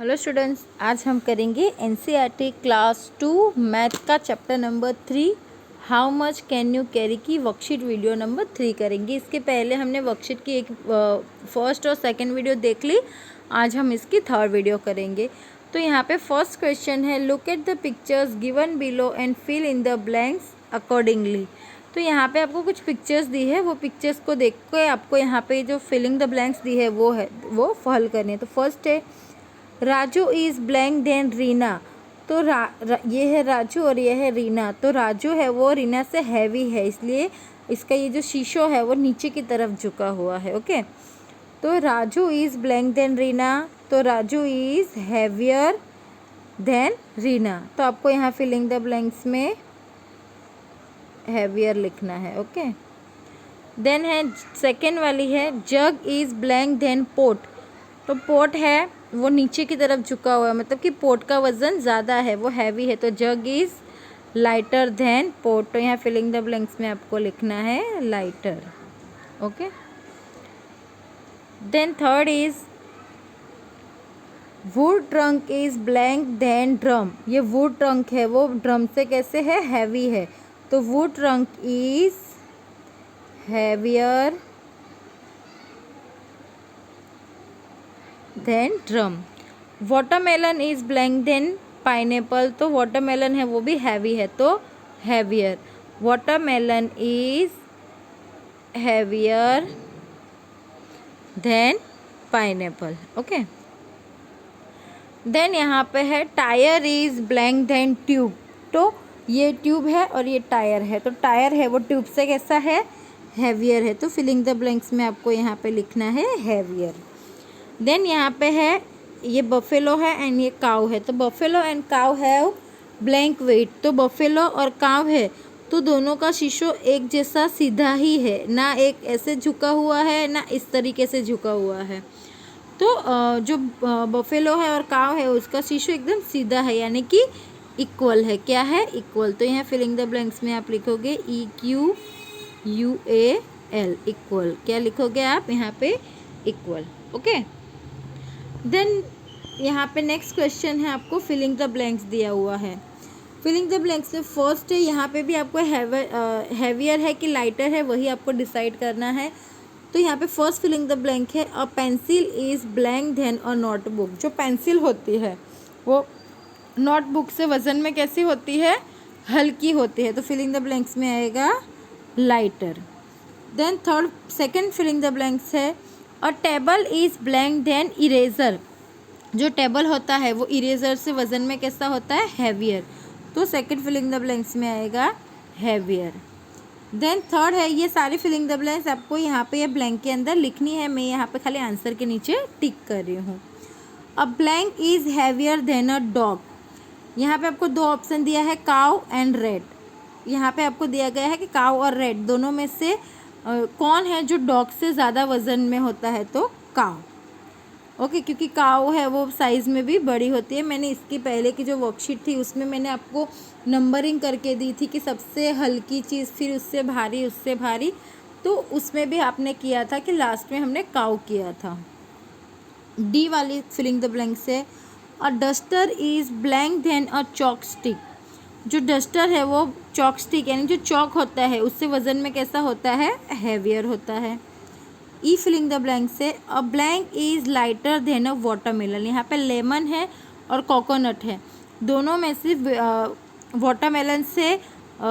Hello students, आज हम करेंगे एनसीईआरटी क्लास 2 मैथ का chapter number 3 how much can you carry की वर्कशीट वीडियो नंबर 3 करेंगे। इसके पहले हमने वर्कशीट की एक फर्स्ट और सेकंड वीडियो देख ली। आज हम इसकी थर्ड वीडियो करेंगे। तो यहाँ पे फर्स्ट क्वेश्चन है, look at the pictures given below and fill in the blanks accordingly. तो यहाँ पे आपको कुछ पिक्चर्स दी है, वो पिक्चर्स को देख के आपको यहाँ पे जो फिलिंग द ब्लैंक्स दी है वो हल करनी है। तो फर्स्ट है Raju is blank than Reena. तो ये है राजू और ये है रीना। तो राजू है वो रीना से हैवी है, इसलिए इसका ये जो शीशो है वो नीचे की तरफ झुका हुआ है। ओके, तो Raju is blank than Reena, तो Raju is heavier than Reena. तो आपको यहाँ फिलिंग द ब्लैंक्स में हैवियर लिखना है। ओके, देन है सेकेंड वाली है, jug is blank than pot. तो पोट है वो नीचे की तरफ झुका हुआ है, मतलब कि पोट का वज़न ज़्यादा है, वो हैवी है। तो jug is lighter than pot. तो यहाँ फिलिंग द ब्लैंक्स में आपको लिखना है lighter. Okay, then third is wood trunk is blank than drum. ये वुड ट्रंक है वो ड्रम से कैसे है, हैवी है। तो wood trunk is heavier than drum. Watermelon is blank than pineapple. तो वाटरमेलन है वो भी हैवी है, तो heavier. Watermelon is heavier than pineapple. Okay, then यहाँ पे है tyre is blank than tube. तो ये ट्यूब है और ये टायर है। तो टायर है वो ट्यूब से कैसा है, हैवियर है। तो फिलिंग द ब्लैंक्स में आपको यहाँ पे लिखना है हैवियर। देन यहाँ पे है ये बफेलो है एंड ये काव है। तो बफेलो एंड काव हैव ब्लैंक वेट। तो बफेलो और काव है तो दोनों का शीशो एक जैसा सीधा ही है, ना एक ऐसे झुका हुआ है ना इस तरीके से झुका हुआ है। तो जो बफेलो है और काव है उसका शीशो एकदम सीधा है, यानी कि इक्वल है। क्या है, इक्वल। तो यहाँ फिलिंग द ब्लैंक्स में आप लिखोगे EQUAL, इक्वल। क्या लिखोगे आप यहाँ पे, इक्वल। ओके, देन यहाँ पे नेक्स्ट क्वेश्चन है, आपको फिलिंग द ब्लैंक्स दिया हुआ है। फिलिंग द ब्लैंक्स में फर्स्ट है, यहाँ पे भी आपको हैवियर है कि लाइटर है वही आपको डिसाइड करना है। तो यहाँ पे फर्स्ट फिलिंग द ब्लैंक है, a pencil is blank than a notebook. जो पेंसिल होती है वो नोटबुक से वज़न में कैसी होती है, हल्की होती है। तो फिलिंग द ब्लैंक्स में आएगा lighter. Then third second filling the blanks है, a table is blank than eraser. जो टेबल होता है वो इरेज़र से वज़न में कैसा होता है, हैवियर। तो सेकंड फिलिंग द ब्लैंक्स में आएगा हैवियर। देन थर्ड है, ये सारी फिलिंग द ब्लैंक्स आपको यहाँ पे ये ब्लैंक के अंदर लिखनी है। मैं यहाँ पे खाली आंसर के नीचे टिक कर रही हूँ। अ blank is heavier than a dog. यहाँ पे आपको दो ऑप्शन दिया है, काउ एंड रेड। यहाँ पे आपको दिया गया है कि काउ और रेड दोनों में से कौन है जो डॉग से ज़्यादा वज़न में होता है। तो काउ। ओके, क्योंकि काऊ है वो साइज़ में भी बड़ी होती है। मैंने इसकी पहले की जो वर्कशीट थी उसमें मैंने आपको नंबरिंग करके दी थी कि सबसे हल्की चीज़, फिर उससे भारी, उससे भारी। तो उसमें भी आपने किया था कि लास्ट में हमने काऊ किया था। डी वाली फिलिंग द ब्लैंक से, a duster is blank than a chalk stick. जो डस्टर है वो चॉक स्टिक यानी जो चॉक होता है उससे वज़न में कैसा होता है, हैवियर होता है। ई फिलिंग द ब्लैंक से, अ blank is lighter than a watermelon. यहाँ पे लेमन है और कोकोनट है, दोनों में से वाटरमेलन से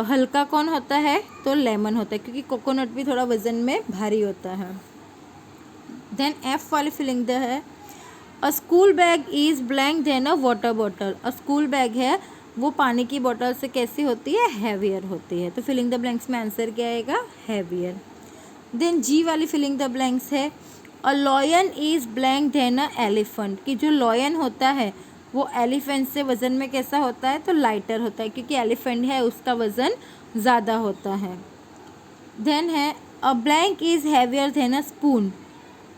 हल्का कौन होता है, तो लेमन होता है, क्योंकि कोकोनट भी थोड़ा वज़न में भारी होता है। देन एफ वाली फिलिंग द है, a school bag is blank than a water bottle. A school bag है वो पानी की बोतल से कैसी होती है, हैवियर होती है। तो फिलिंग द ब्लैंक्स में आंसर क्या आएगा, हैवियर। देन जी वाली फिलिंग द ब्लैंक्स है, a lion is blank than a elephant. कि जो लॉयन होता है वो एलिफेंट से वज़न में कैसा होता है, तो लाइटर होता है, क्योंकि एलिफेंट है उसका वज़न ज़्यादा होता है। देन है, a blank is heavier than a spoon.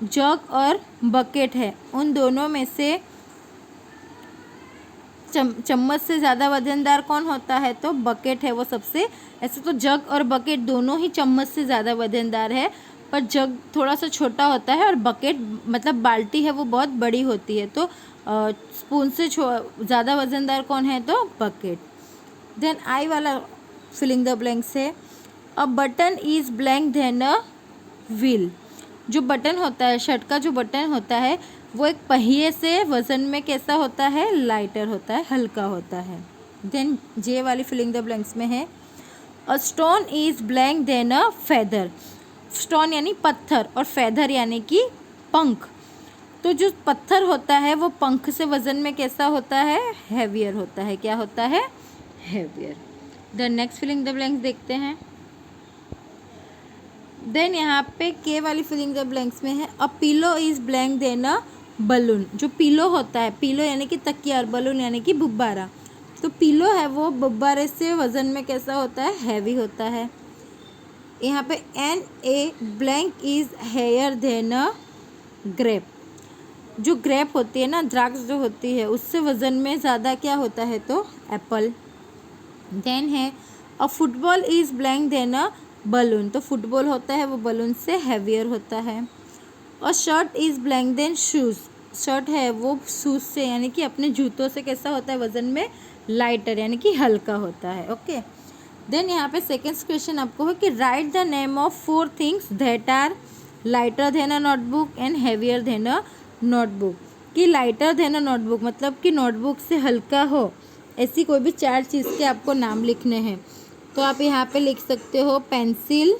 Jug और बकेट है, उन दोनों में से चम्मच से ज़्यादा वजनदार कौन होता है, तो बकेट है वो सबसे। ऐसे तो जग और बकेट दोनों ही चम्मच से ज़्यादा वजनदार है, पर जग थोड़ा सा छोटा होता है और बकेट मतलब बाल्टी है वो बहुत बड़ी होती है। तो स्पून से ज़्यादा वजनदार कौन है, तो बकेट। देन आई वाला फिलिंग द ब्लैंक्स है, a button is blank than a wheel. जो बटन होता है, शर्ट का जो बटन होता है वो एक पहिए से वजन में कैसा होता है, लाइटर होता है, हल्का होता है। देन जे वाली फिलिंग द ब्लैंक्स में है, a stone is blank than a feather. Stone यानी पत्थर और फेदर यानी कि पंख। तो जो पत्थर होता है वो पंख से वजन में कैसा होता है, हैवियर होता है। क्या होता है, heavier. Then next filling the blanks देखते हैं। देन यहाँ पे के वाली फिलिंग द ब्लैंक्स में है, a pillow is blank than a balloon. जो पिलो होता है, पिलो यानी कि तकिया और बलून यानी कि गुब्बारा। तो पिलो है वो गुब्बारे से वजन में कैसा होता है, हैवी होता है। यहाँ पे an a blank is hair than a grape. जो ग्रेप होती है ना, द्राक्ष जो होती है, उससे वजन में ज़्यादा क्या होता है, तो एप्पल। देन है, a football is blank than a balloon. तो फुटबॉल होता है वो बलून से हैवियर होता है। और shirt is blank than shoes. Shirt है वो शूज़ से यानी कि अपने जूतों से कैसा होता है, वजन में लाइटर यानी कि हल्का होता है। ओके। देन यहाँ पे सेकेंड क्वेश्चन आपको है कि write the name of 4 things that are lighter than a notebook and heavier than a notebook. कि लाइटर देन अ नोटबुक मतलब कि नोटबुक से हल्का हो, ऐसी कोई भी 4 चीज़ के आपको नाम लिखने हैं। तो आप यहाँ पे लिख सकते हो पेंसिल।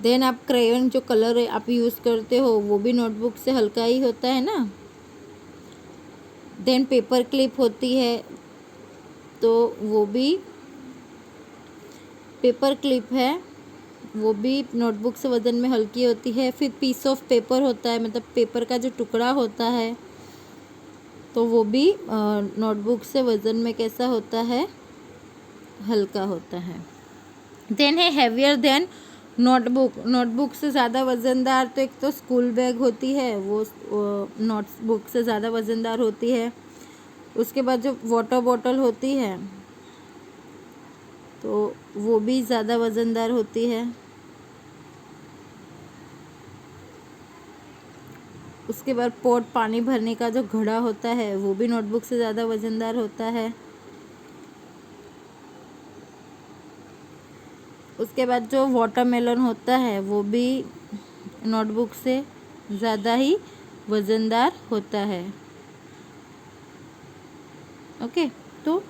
देन आप क्रेयन, जो कलर आप यूज़ करते हो वो भी नोटबुक से हल्का ही होता है ना। देन पेपर क्लिप होती है, तो वो भी पेपर क्लिप है, वो भी नोटबुक से वज़न में हल्की होती है। फिर पीस ऑफ पेपर होता है, मतलब पेपर का जो टुकड़ा होता है, तो वो भी नोटबुक से वज़न में कैसा होता है, हल्का होता है। देन है हैवियर देन नोटबुक। नोटबुक से ज़्यादा वज़नदार तो एक तो स्कूल बैग होती है, वो नोटबुक से ज़्यादा वज़नदार होती है। उसके बाद जो वाटर बॉटल होती है, तो वो भी ज़्यादा वज़नदार होती है। उसके बाद पॉट, पानी भरने का जो घड़ा होता है, वो भी नोटबुक से ज़्यादा वज़नदार होता है। उसके बाद जो वाटरमेलन होता है, वो भी नोटबुक से ज़्यादा ही वज़नदार होता है। ओके। तो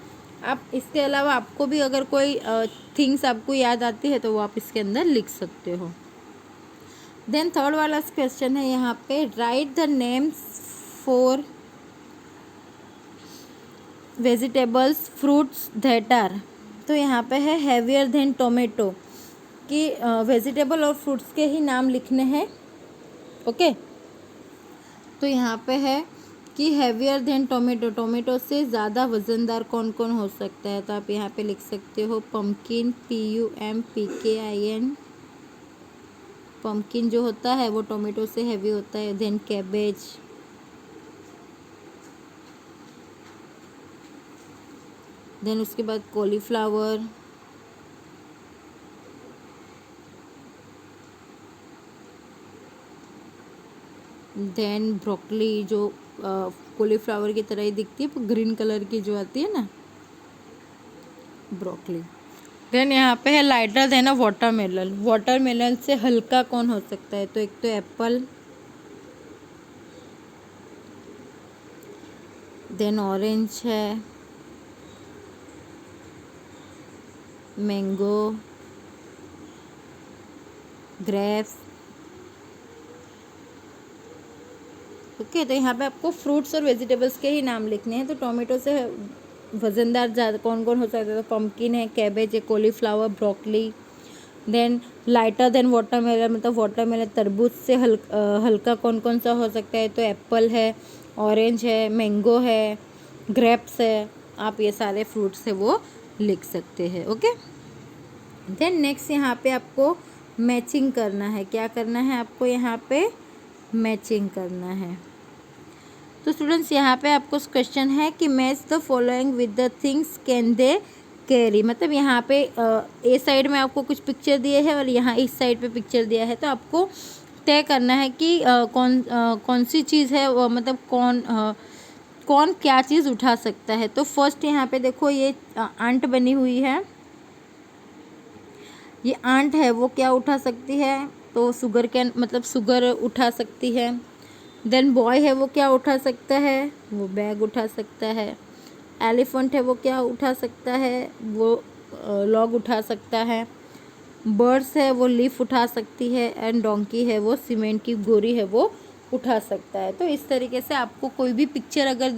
आप इसके अलावा आपको भी अगर कोई थिंग्स आपको याद आती है तो वो आप इसके अंदर लिख सकते हो। देन थर्ड वाला क्वेश्चन है यहाँ पे, write the names for vegetables fruits that are. तो यहाँ पे है हैवियर देन टोमेटो, कि वेजिटेबल और फ्रूट्स के ही नाम लिखने हैं। ओके। तो यहाँ पे है कि हैवियर देन टोमेटो, टोमेटो से ज़्यादा वज़नदार कौन कौन हो सकता है। तो आप यहाँ पे लिख सकते हो पम्पकिन, PUMPKIN। पम्पकिन जो होता है वो टोमेटो से हैवी होता है। देन कैबेज, देन उसके बाद कॉलीफ्लावर, देन ब्रोकली, जो कॉलीफ्लावर की तरह ही दिखती है, ग्रीन कलर की जो आती है ना, ब्रोकली। देन यहाँ पे है लाइटर देन अ वाटरमेलन। वाटरमेलन से हल्का कौन हो सकता है, तो एक तो एप्पल, देन ऑरेंज है, मैंगो, ग्रेप्स। ओके। तो यहाँ पे आपको फ्रूट्स और वेजिटेबल्स के ही नाम लिखने हैं। तो टोमेटो से वज़नदार ज़्यादा कौन कौन हो सकता है, तो पम्पकिन है, कैबेज है, cauliflower, broccoli. Then lighter than watermelon, मतलब वाटरमेलन तरबूज से हल्का कौन कौन सा हो सकता है, तो एप्पल है, ऑरेंज है, मैंगो है, ग्रेप्स है। आप ये सारे फ्रूट्स है वो लिख सकते हैं। ओके। देन नेक्स्ट यहाँ पे आपको मैचिंग करना है। क्या करना है आपको, यहाँ पे मैचिंग करना है। तो स्टूडेंट्स यहाँ पे आपको क्वेश्चन है कि match the following with the things can they carry. मतलब यहाँ पे ए साइड में आपको कुछ पिक्चर दिए है और यहाँ इस साइड पे पिक्चर दिया है, तो आपको तय करना है कि कौन सी चीज़ है, मतलब कौन क्या चीज़ उठा सकता है। तो फर्स्ट यहाँ पे देखो ये आंट बनी हुई है, ये आंट है वो क्या उठा सकती है, तो शुगर कैन मतलब शुगर उठा सकती है। देन बॉय है वो क्या उठा सकता है, वो बैग उठा सकता है। एलिफेंट है वो क्या उठा सकता है, वो लॉग उठा सकता है। बर्ड्स है वो लीफ उठा सकती है। एंड डोंकी है वो सीमेंट की गोरी है वो उठा सकता है। तो इस तरीके से आपको कोई भी पिक्चर अगर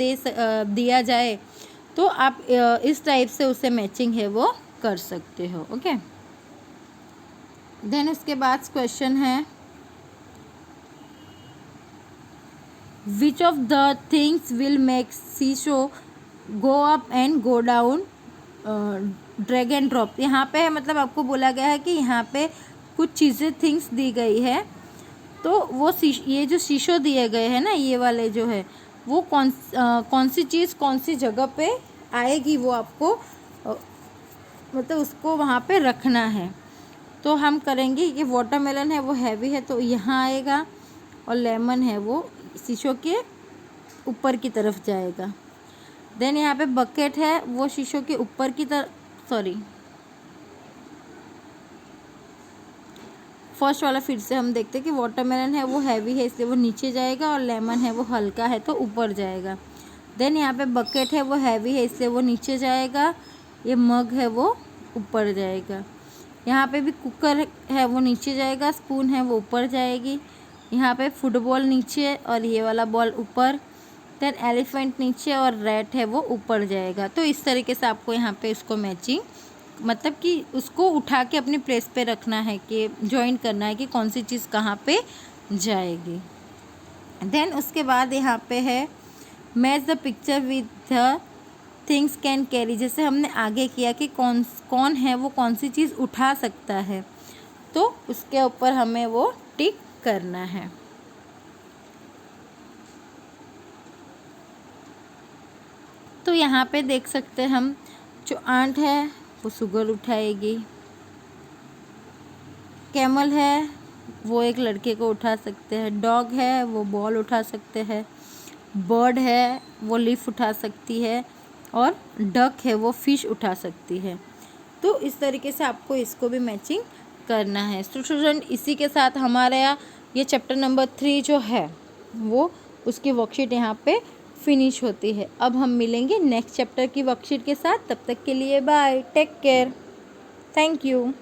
दिया जाए तो आप इस टाइप से उसे मैचिंग है वो कर सकते हो। ओके, देन उसके बाद क्वेश्चन है which of the things will make seesaw go up and go down drag and drop. यहाँ पे मतलब आपको बोला गया है कि यहाँ पे कुछ चीज़ें थिंग्स दी गई है, तो वो ये जो शीशो दिए गए हैं ना, ये वाले जो है वो कौन सी चीज़ कौन सी जगह पे आएगी, वो आपको मतलब उसको वहाँ पे रखना है। तो हम करेंगे कि वाटरमेलन है वो हैवी है तो यहाँ आएगा, और लेमन है वो शीशो के ऊपर की तरफ जाएगा। देन यहाँ पे बकेट है वो शीशो के ऊपर की तरफ, फर्स्ट वाला फिर से हम देखते हैं कि वाटरमेलन है वो हैवी है इसलिए वो नीचे जाएगा, और लेमन है वो हल्का है तो ऊपर जाएगा। देन यहाँ पे बकेट है वो हैवी है इसलिए वो नीचे जाएगा, ये मग है वो ऊपर जाएगा। यहाँ पे भी कुकर है वो नीचे जाएगा, स्पून है वो ऊपर जाएगी। यहाँ पे फुटबॉल नीचे और ये वाला बॉल ऊपर। देन एलिफेंट नीचे और रैट है वो ऊपर जाएगा। तो इस तरीके से आपको यहाँ पे इसको मैचिंग मतलब कि उसको उठा के अपने प्लेस पे रखना है कि जॉइन करना है कि कौन सी चीज़ कहाँ पे जाएगी। देन उसके बाद यहाँ पे है match the picture with the things can carry. जैसे हमने आगे किया कि कौन है वो कौन सी चीज़ उठा सकता है, तो उसके ऊपर हमें वो टिक करना है। तो यहाँ पे देख सकते हैं हम, जो आंट है वो शुगर उठाएगी, कैमल है वो एक लड़के को उठा सकते हैं, डॉग है वो बॉल उठा सकते हैं, बर्ड है वो लीफ उठा सकती है, और डक है वो फिश उठा सकती है। तो इस तरीके से आपको इसको भी मैचिंग करना है। तो स्टूडेंट इसी के साथ हमारा ये चैप्टर नंबर 3 जो है वो उसकी वर्कशीट यहाँ पे फिनिश होती है। अब हम मिलेंगे नेक्स्ट चैप्टर की वर्कशीट के साथ, तब तक के लिए bye, take care, thank you.